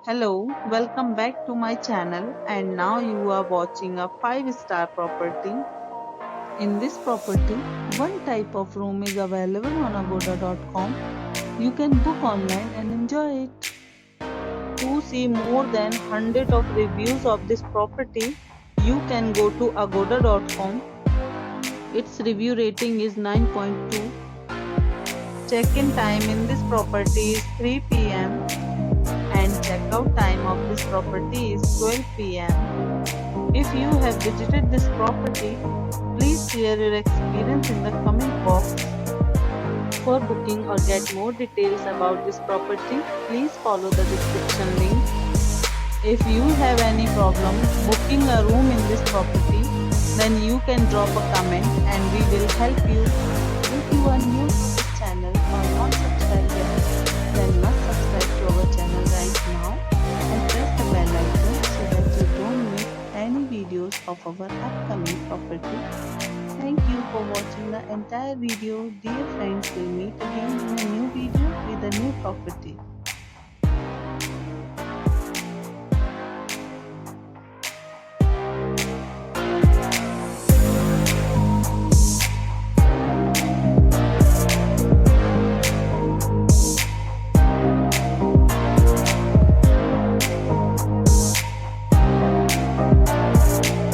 Hello, welcome back to my channel and now you are watching a 5-star property. In this property, one type of room is available on agoda.com. You can book online and enjoy it. To see more than 100 of reviews of this property, you can go to agoda.com. Its review rating is 9.2. Check-in time in this property is 3 p.m. and checkout time of this property is 12 p.m. If you have visited this property, please share your experience in the comment box. For booking or get more details about this property, please follow the description link. If you have any problem booking a room in this property, then you can drop a comment and we will help you. If you are new to this channel or not subscribed yet, then must subscribe to our channel right now and press the bell icon so that you don't miss any videos of our upcoming property. Thank you for watching the entire video. Dear friends, we'll meet again in a new video with a new property.